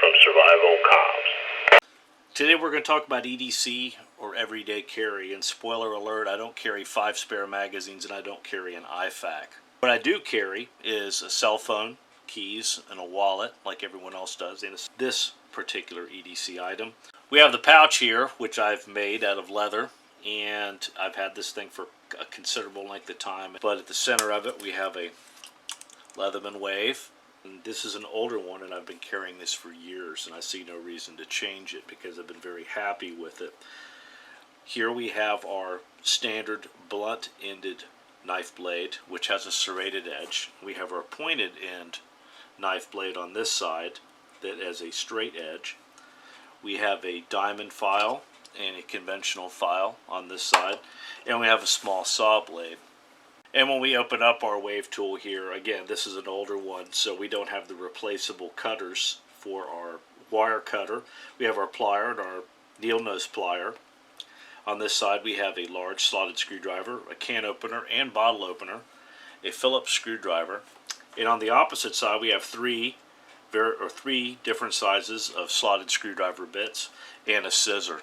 from Survivalcomms. Today we're going to talk about EDC, or everyday carry, and spoiler alert, I don't carry 5 spare magazines and I don't carry an IFAK. What I do carry is a cell phone, keys, and a wallet like everyone else does, and it's this particular EDC item. We have the pouch here, which I've made out of leather, and I've had this thing for a considerable length of time, but at the center of it we have a Leatherman Wave. And this is an older one, and I've been carrying this for years, and I see no reason to change it because I've been very happy with it. Here we have our standard blunt-ended knife blade, which has a serrated edge. We have our pointed end knife blade on this side that has a straight edge. We have a diamond file and a conventional file on this side, and we have a small saw blade. And when we open up our wave tool here, again, this is an older one, so we don't have the replaceable cutters for our wire cutter. We have our plier and our needle nose plier. On this side we have a large slotted screwdriver, a can opener and bottle opener, a Phillips screwdriver, and on the opposite side we have three different sizes of slotted screwdriver bits and a scissor.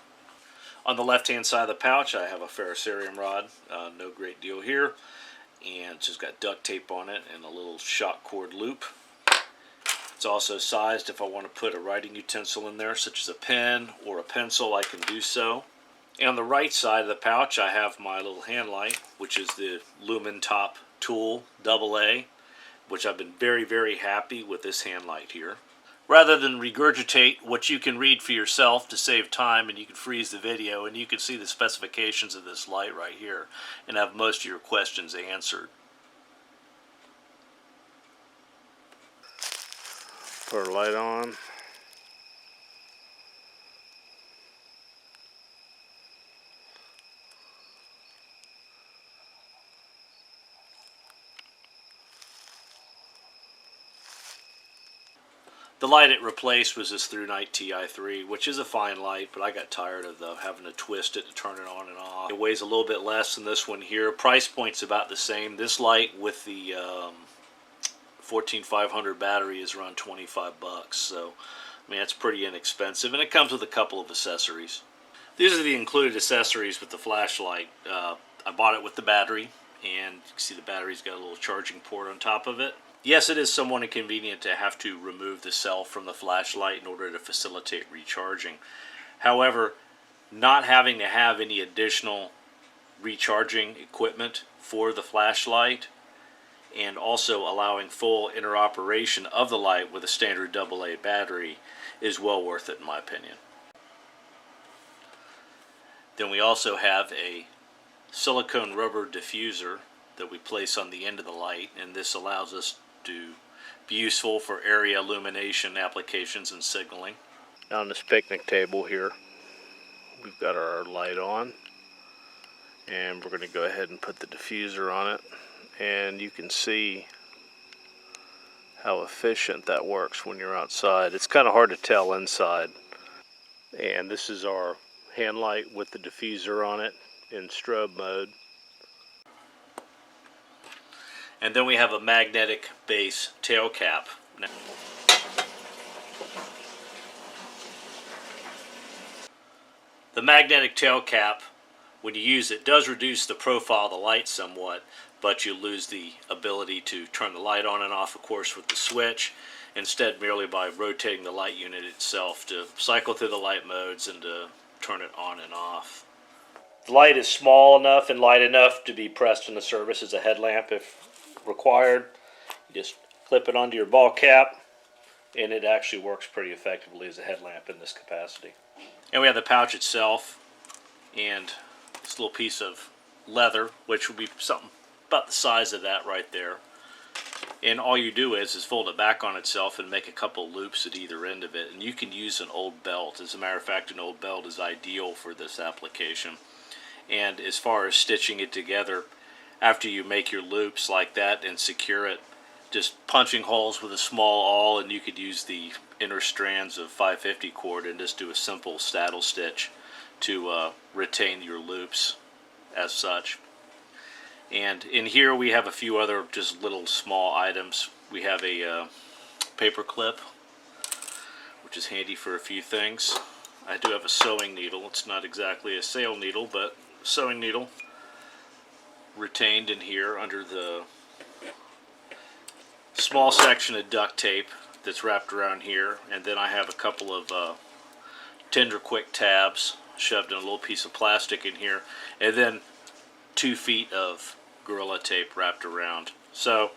On the left hand side of the pouch I have a ferrocerium rod, no great deal here. And it's just got duct tape on it and a little shock cord loop. It's also sized if I want to put a writing utensil in there, such as a pen or a pencil, I can do so. And on the right side of the pouch I have my little hand light, which is the Lumintop Tool AA, which I've been very happy with this hand light here. Rather than regurgitate what you can read for yourself to save time, and you can freeze the video and you can see the specifications of this light right here and have most of your questions answered. Put our light on. The light it replaced was this Through Night TI3, which is a fine light, but I got tired of having to twist it to turn it on and off. It weighs a little bit less than this one here. Price point's about the same. This light with the 14500 battery is around 25 bucks, so I mean that's pretty inexpensive, and it comes with a couple of accessories. These are the included accessories with the flashlight. I bought it with the battery, and you can see the battery's got a little charging port on top of it. Yes, it is somewhat inconvenient to have to remove the cell from the flashlight in order to facilitate recharging. However, not having to have any additional recharging equipment for the flashlight, and also allowing full interoperation of the light with a standard AA battery, is well worth it in my opinion. Then we also have a silicone rubber diffuser that we place on the end of the light, and this allows us to be useful for area illumination applications and signaling. On this picnic table here, we've got our light on, and we're going to go ahead and put the diffuser on it, and you can see how efficient that works when you're outside. It's kind of hard to tell inside. And this is our hand light with the diffuser on it in strobe mode. And then we have a magnetic base tail cap. The magnetic tail cap, when you use it, does reduce the profile of the light somewhat, but you lose the ability to turn the light on and off, of course, with the switch, instead merely by rotating the light unit itself to cycle through the light modes and to turn it on and off. The light is small enough and light enough to be pressed in the service as a headlamp if required. You just clip it onto your ball cap, and it actually works pretty effectively as a headlamp in this capacity. And we have the pouch itself, and this little piece of leather, which will be something about the size of that right there. And all you do is fold it back on itself and make a couple loops at either end of it, and you can use an old belt. As a matter of fact, an old belt is ideal for this application. And as far as stitching it together, after you make your loops like that and secure it, just punching holes with a small awl, and you could use the inner strands of 550 cord and just do a simple saddle stitch to retain your loops as such. And in here we have a few other just little small items. We have a paper clip, which is handy for a few things. I do have a sewing needle. It's not exactly a sail needle, but a sewing needle retained in here under the small section of duct tape that's wrapped around here. And then I have a couple of Tender Quick tabs shoved in a little piece of plastic in here, and then 2 feet of Gorilla Tape wrapped around. So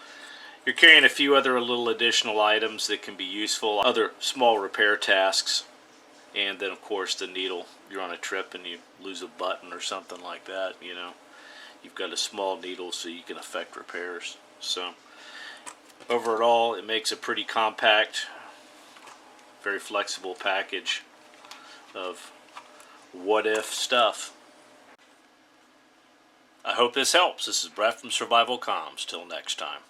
you're carrying a few other little additional items that can be useful, other small repair tasks, and then of course the needle. You're on a trip and you lose a button or something like that, you know, you've got a small needle so you can effect repairs. So overall, it makes a pretty compact, very flexible package of what-if stuff. I hope this helps. This is Brett from Survivalcomms. Till next time.